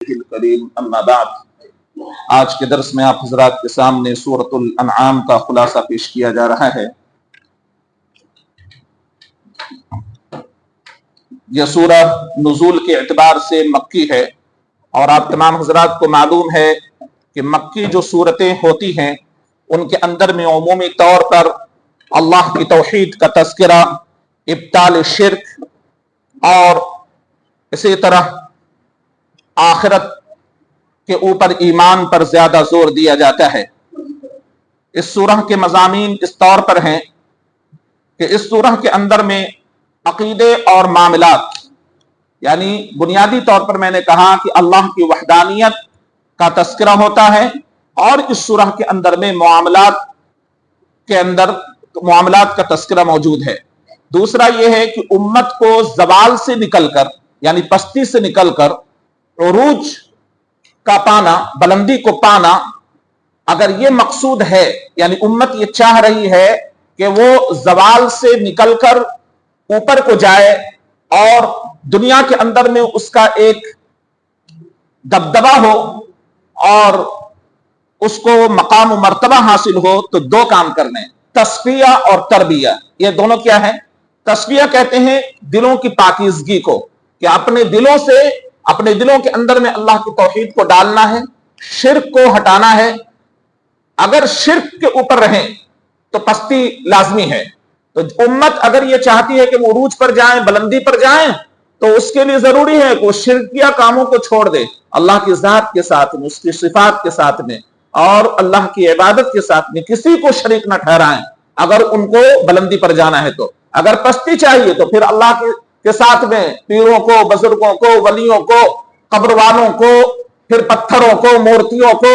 الکریم اما بعد، آج کے درس میں آپ حضرات کے سامنے سورۃ الانعام کا خلاصہ پیش کیا جا رہا ہے۔ یہ سورہ نزول کے اعتبار سے مکی ہے، اور آپ تمام حضرات کو معلوم ہے کہ مکی جو صورتیں ہوتی ہیں ان کے اندر میں عمومی طور پر اللہ کی توحید کا تذکرہ، ابطال شرک اور اسی طرح آخرت کے اوپر ایمان پر زیادہ زور دیا جاتا ہے۔ اس سورہ کے مضامین اس طور پر ہیں کہ اس سورہ کے اندر میں عقیدے اور معاملات، یعنی بنیادی طور پر میں نے کہا کہ اللہ کی وحدانیت کا تذکرہ ہوتا ہے، اور اس سورہ کے اندر میں معاملات کا تذکرہ موجود ہے۔ دوسرا یہ ہے کہ امت کو زوال سے نکل کر، یعنی پستی سے نکل کر عروج کا پانا، بلندی کو پانا، اگر یہ مقصود ہے، یعنی امت یہ چاہ رہی ہے کہ وہ زوال سے نکل کر اوپر کو جائے اور دنیا کے اندر میں اس کا ایک دبدبہ ہو اور اس کو مقام و مرتبہ حاصل ہو، تو دو کام کرنے، تصفیہ اور تربیہ۔ یہ دونوں کیا ہے؟ تصفیہ کہتے ہیں دلوں کی پاکیزگی کو، کہ اپنے دلوں کے اندر میں اللہ کی توحید کو ڈالنا ہے، شرک کو ہٹانا ہے۔ اگر شرک کے اوپر رہیں تو پستی لازمی ہے۔ تو امت اگر یہ چاہتی ہے کہ وہ عروج پر جائیں، بلندی پر جائیں، تو اس کے لیے ضروری ہے کہ وہ شرکیہ کاموں کو چھوڑ دے، اللہ کی ذات کے ساتھ میں، اس کی صفات کے ساتھ میں اور اللہ کی عبادت کے ساتھ میں کسی کو شریک نہ ٹھہرائیں اگر ان کو بلندی پر جانا ہے۔ تو اگر پستی چاہیے تو پھر اللہ کے ساتھ میں پیروں کو، بزرگوں کو، ولیوں کو، قبر والوں کو، پھر پتھروں کو، مورتیوں کو،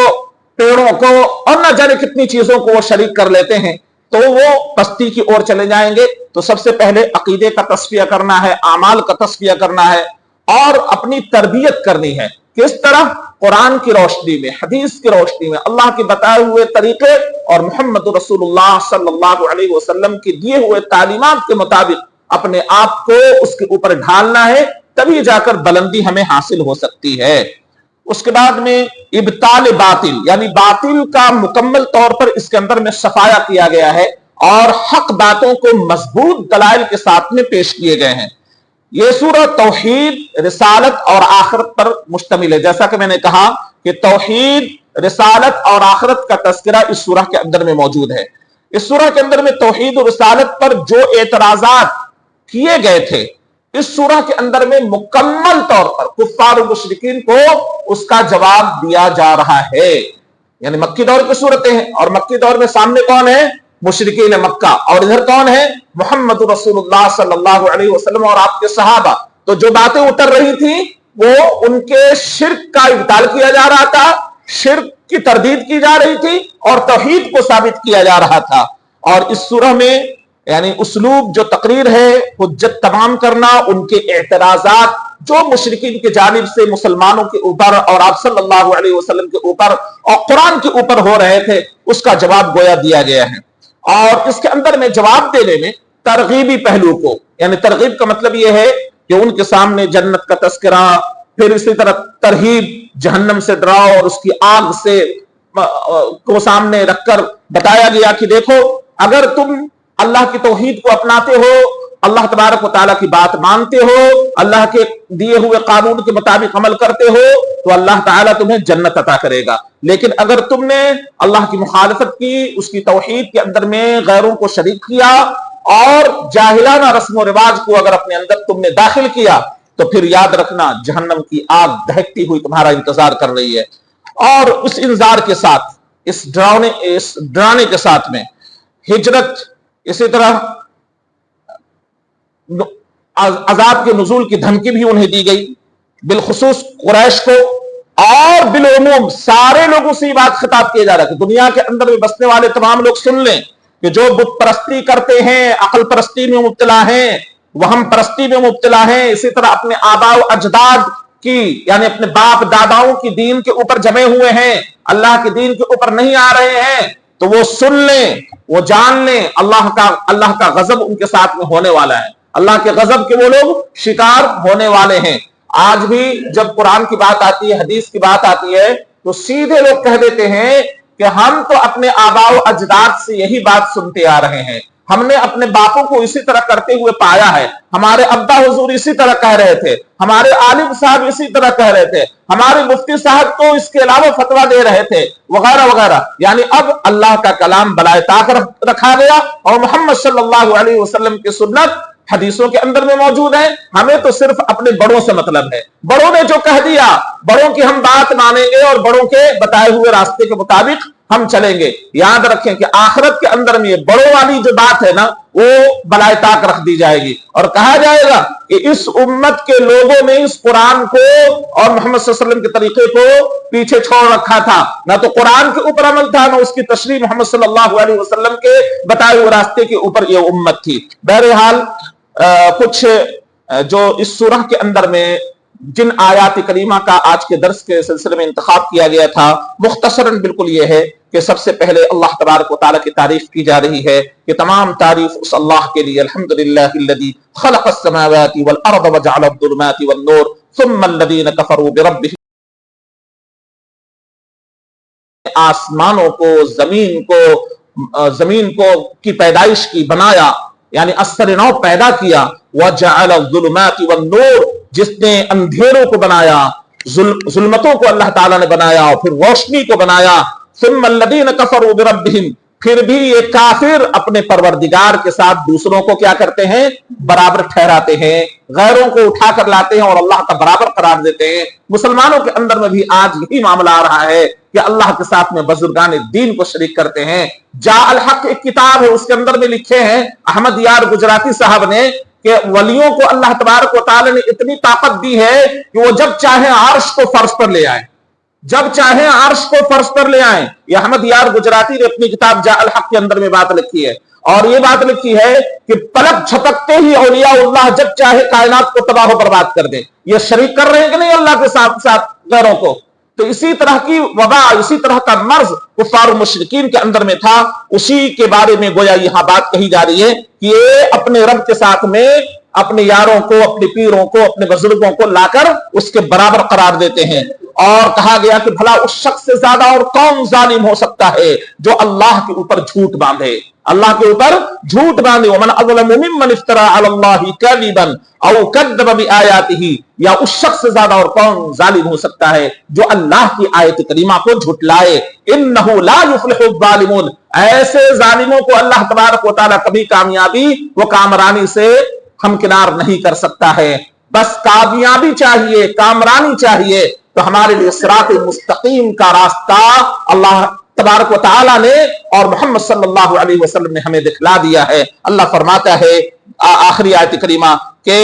پیڑوں کو اور نہ جانے کتنی چیزوں کو وہ شریک کر لیتے ہیں، تو وہ پستی کی اور چلے جائیں گے۔ تو سب سے پہلے عقیدے کا تصفیہ کرنا ہے، اعمال کا تصفیہ کرنا ہے، اور اپنی تربیت کرنی ہے۔ کس طرح؟ قرآن کی روشنی میں، حدیث کی روشنی میں، اللہ کے بتائے ہوئے طریقے اور محمد رسول اللہ صلی اللہ علیہ وسلم کی دیے ہوئے تعلیمات کے مطابق اپنے آپ کو اس کے اوپر ڈھالنا ہے، تبھی جا کر بلندی ہمیں حاصل ہو سکتی ہے۔ اس کے بعد میں ابطال باطل، یعنی باطل کا مکمل طور پر اس کے اندر میں صفایا کیا گیا ہے، اور حق باتوں کو مضبوط دلائل کے ساتھ میں پیش کیے گئے ہیں۔ یہ سورہ توحید، رسالت اور آخرت پر مشتمل ہے۔ جیسا کہ میں نے کہا کہ توحید، رسالت اور آخرت کا تذکرہ اس سورہ کے اندر میں موجود ہے۔ اس سورہ کے اندر میں توحید و رسالت پر جو اعتراضات کیے گئے تھے، اس سورہ کے اندر میں مکمل طور پر کفار و مشرکین کو اس کا جواب دیا جا رہا ہے۔ یعنی مکی دور کی صورتیں ہیں، اور مکی دور میں سامنے کون ہے؟ مشرکین مکہ، اور ادھر کون ہے؟ محمد رسول اللہ صلی اللہ علیہ وسلم اور آپ کے صحابہ۔ تو جو باتیں اتر رہی تھی وہ ان کے شرک کا ابطال کیا جا رہا تھا، شرک کی تردید کی جا رہی تھی، اور توحید کو ثابت کیا جا رہا تھا۔ اور اس سورہ میں یعنی اسلوب جو تقریر ہے، حجت تمام کرنا، ان کے اعتراضات جو مشرکین کی جانب سے مسلمانوں کے اوپر اور آپ صلی اللہ علیہ وسلم کے اوپر اور قرآن کے اوپر ہو رہے تھے، اس کا جواب گویا دیا گیا ہے۔ اور اس کے اندر میں جواب دینے میں ترغیبی پہلو کو، یعنی ترغیب کا مطلب یہ ہے کہ ان کے سامنے جنت کا تذکرہ، پھر اسی طرح ترہیب، جہنم سے ڈراؤ اور اس کی آگ سے کو سامنے رکھ کر بتایا گیا کہ دیکھو، اگر تم اللہ کی توحید کو اپناتے ہو، اللہ تبارک و تعالیٰ کی بات مانتے ہو، اللہ کے دیے ہوئے قانون کے مطابق عمل کرتے ہو، تو اللہ تعالیٰ تمہیں جنت عطا کرے گا۔ لیکن اگر تم نے اللہ کی مخالفت کی، اس کی توحید کے اندر میں غیروں کو شریک کیا اور جاہلانہ رسم و رواج کو اگر اپنے اندر تم نے داخل کیا، تو پھر یاد رکھنا جہنم کی آگ دہکتی ہوئی تمہارا انتظار کر رہی ہے۔ اور اس انذار کے ساتھ، اس ڈرانے کے ساتھ میں ہجرت، اسی طرح عذاب کے نزول کی دھمکی بھی انہیں دی گئی، بالخصوص قریش کو، اور بالعموم سارے لوگوں سے یہ بات خطاب کیا جا رہا ہے کہ دنیا کے اندر میں بسنے والے تمام لوگ سن لیں کہ جو بت پرستی کرتے ہیں، عقل پرستی میں مبتلا ہیں، وہم پرستی میں مبتلا ہیں، اسی طرح اپنے آباء و اجداد کی، یعنی اپنے باپ داداؤں کی دین کے اوپر جمے ہوئے ہیں، اللہ کے دین کے اوپر نہیں آ رہے ہیں، تو وہ سن لیں، وہ جان لیں اللہ کا غضب ان کے ساتھ میں ہونے والا ہے، اللہ کے غضب کے وہ لوگ شکار ہونے والے ہیں۔ आज भी जब कुरान की बात आती है, हदीस की बात आती है, तो सीधे लोग कह देते हैं कि हम तो अपने आबाओ अजदाद से यही बात सुनते आ रहे हैं, हमने अपने बापों को इसी तरह करते हुए पाया है, हमारे अब्बा हुजूर इसी तरह कह रहे थे, हमारे आलिम साहब इसी तरह कह रहे थे, हमारे मुफ्ती साहब तो इसके अलावा फतवा दे रहे थे, वगैरह वगैरह। यानी अब अल्लाह का कलाम बलाए ताक रखा गया और मोहम्मद सल्लल्लाहु अलैहि वसल्लम की सुन्नत हदीसों के अंदर में मौजूद है। हमें तो सिर्फ अपने बड़ों से मतलब है, बड़ों ने जो कह दिया, बड़ों की हम बात मानेंगे और बड़ों के बताए हुए रास्ते के मुताबिक हम चलेंगे। याद रखें कि आखिरत के अंदर में ये बड़ों वाली जो बात है ना, वो बलाए ताक रख दी जाएगी और कहा जाएगा कि इस उम्मत के लोगों ने इस कुरान को और मोहम्मद सल्लल्लाहु अलैहि वसल्लम के तरीके को पीछे छोड़ रखा था, ना तो कुरान के ऊपर अमल था, ना उसकी तशरीह मोहम्मद सल्लल्लाहु अलैहि वसल्लम के बताए हुए रास्ते के ऊपर ये उम्मत थी। बहरहाल कुछ जो इस सूरह के अंदर में जिन आयात करीमा का आज के दर्स के सिलसिले में इंतखाब किया गया था, मुख्तसरन बिल्कुल ये है कि सबसे पहले अल्लाह तबारक व तआला की तारीफ की जा रही है कि तमाम तारीफ उस अल्लाह के लिए, अल्हम्दुलिल्लाहिल्लज़ी खलक़स समावाति वल अर्द व जअल अज़्ज़ुलुमाति वन नूर सुम्मल्लज़ीना कफ़रू बिरब्बिहिम, आसमानों को, जमीन को की पैदाइश की, बनाया, यानी अस्सर नौ पैदा किया, व जअल अज़्ज़ुलुमाति वन नूर, जिसने अंधेरों को बनाया, जुल्मतों को अल्लाह ताला ने बनाया और फिर रोशनी को बनाया। सुम्मल्लज़ीना कफ़रू बिरब्बिहिम, फिर भी ये काफिर अपने परवरदिगार के साथ दूसरों को क्या करते हैं, बराबर ठहराते हैं, गैरों को उठाकर लाते हैं और अल्लाह का बराबर करार देते हैं। मुसलमानों के अंदर में भी आज यही मामला आ रहा है कि अल्लाह के साथ में बुजुर्गान दीन को शरीक करते हैं। जा अल हक एक किताब है, उसके अंदर में लिखे हैं अहमद यार गुजराती साहब ने कि वलियों को अल्लाह तबारक व तआला ने इतनी ताकत दी है कि वो जब चाहे अर्श को फर्श पर ले आए, जब चाहे अर्श को फर्श पर ले आए। यह अहमद यार गुजराती ने अपनी किताब जा अल हक के अंदर में बात लिखी है और ये बात लिखी है कि पलक झपकते ही औलियाउल्लाह जब चाहे कायनात को तबाह बर्बाद कर दे। ये शरीक कर रहे हैं कि नहीं अल्लाह के साथ साथ गैरों को। तो इसी तरह की वबा, इसी तरह का मर्ज कुफ्फार मुशरिकीन के अंदर में था, उसी के बारे में गोया यहां बात कही जा रही है कि ये अपने रब के साथ में अपने यारों को, अपने पीरों को, अपने बुजुर्गों को लाकर उसके बराबर करार देते हैं। और कहा गया कि भला उस शख्स से ज्यादा और कौन जालिम हो सकता है जो अल्लाह के ऊपर झूठ बांधे, अल्लाह के ऊपर झूठ बांधे। वमन अज़लमु मिम्मन इफ्तरा अलल्लाहि कज़िबन औ कज़्ज़ब बिआयातिही, या उस शख्स से ज्यादा और कौन जालिम हो सकता है जो अल्लाह की आयत करीमा को झुटलाए। इन्नहु ला युफ्लिहु ज़ालिमून, ऐसे जालिमों को अल्लाह तबारक व तआला कभी कामयाबी व कामरानी से हमकिनार नहीं कर सकता है। बस कामयाबी चाहिए, कामरानी चाहिए, तो हमारे लिए सिरात मुस्तकीम का रास्ता अल्लाह तबारक व तआला ने और मोहम्मद सल्लल्लाहु अलैहि वसल्लम ने हमें दिखला दिया है। अल्लाह फरमाता है आखिरी आयत करीमा के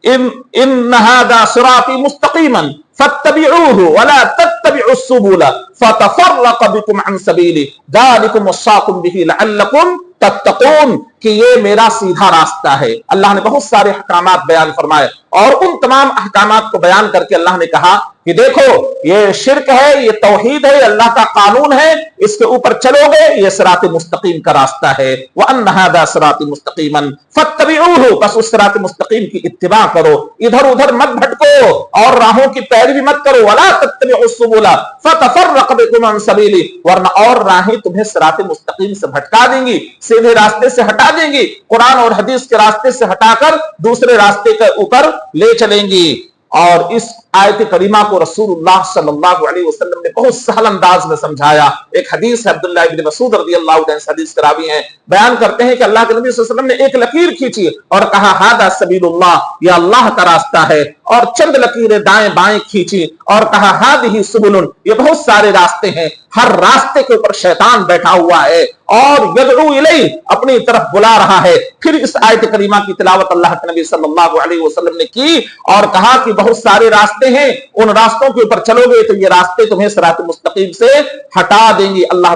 इन हादा सिराती मुस्तकीमन फत्तबिऊहु वला तत्तबिउस सुबुल फतफर्रक़ बिकुम अन सबीली ज़ालिकुम वस्साकुम बिही लअल्लकुम तत्तकून, कि ये मेरा सीधा रास्ता है। अल्लाह ने बहुत सारे अहकामात बयान फरमाए और उन तमाम अहकामात को बयान करके अल्लाह ने कहा कि देखो ये शिर्क है, ये तौहीद है, अल्लाह का कानून है, इसके ऊपर चलोगे ये सिरात मुस्तकीम का रास्ता है। व अन्न हादा सिराती मुस्तकीमन फत्तबिऊहु, बस उस सिरात मुस्तकीम की इत्तिबा करो, इधर उधर मत भटको और राहों की पैरवी मत करो। वला तत्तबिउस सुबुल फतफर्रक़ बिकुम अन सबीली, वरना और राहें तुम्हें सिरात मुस्तकीम से भटका देंगी, सीधे रास्ते से हटा देंगी, कुरान और हदीस के रास्ते से हटाकर दूसरे रास्ते के ऊपर ले चलेंगी। और इस आयत करीमा को रसूलुल्लाह सल्लल्लाहु अलैहि वसल्लम ने बहुत सहल अंदाज में समझाया। एक हदीस है, अब्दुल्लाह इब्न मसूद रज़ियल्लाहु अन्हु हदीस के रावी हैं, बयान करते हैं कि अल्लाह के नबी सल्लल्लाहु अलैहि वसल्लम ने एक लकीर खींची और कहा हादा सबीलुल्लाह, यह अल्लाह का रास्ता है, और चंद लकीरें दाएं बाएं खींची और कहा हादिही सुबुलुन, ये बहुत सारे रास्ते हैं, हर रास्ते के ऊपर शैतान बैठा हुआ है और यदउ इलैहि, अपनी तरफ बुला रहा है। फिर इस आयत करीमा की तिलावत अल्लाह के नबी सल्लल्लाहु अलैहि वसल्लम ने की और कहा कि बहुत सारे रास्ते हैं, उन रास्तों के ऊपर चलोगे तो ये रास्ते तुम्हें सिरात मुस्तकीम से हटा देंगी। अल्लाह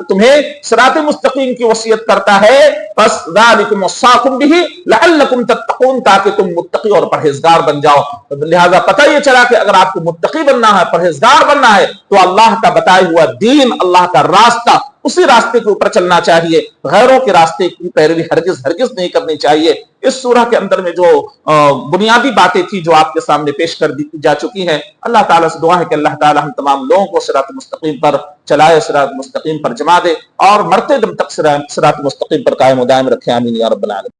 तुम्हें सिरात मुस्तकीम की वसीयत करता है, बस ज़ालिकुम वस्साकुम बिही लअल्लकुम तत्तकून, ताकि तुम मुत्तकी और परहेजगार बन जाओ। तो लिहाजा पता ये चला कि अगर आपको मुत्तकी बनना है, परहेजगार बनना है, तो अल्लाह का बताया हुआ दीन, अल्लाह का रास्ता اسی راستے کے اوپر چلنا چاہیے، غیروں کے راستے کی پیروی ہرگز نہیں کرنی چاہیے۔ اس سورہ کے اندر میں جو بنیادی باتیں تھی جو آپ کے سامنے پیش کر دی جا چکی ہیں، اللہ تعالیٰ سے دعا ہے کہ اللہ تعالیٰ ہم تمام لوگوں کو صراط مستقیم پر چلائے، صراط مستقیم پر جما دے، اور مرتے دم تک صراط مستقیم پر قائم و دائم رکھے، آمین یا رب العالمین۔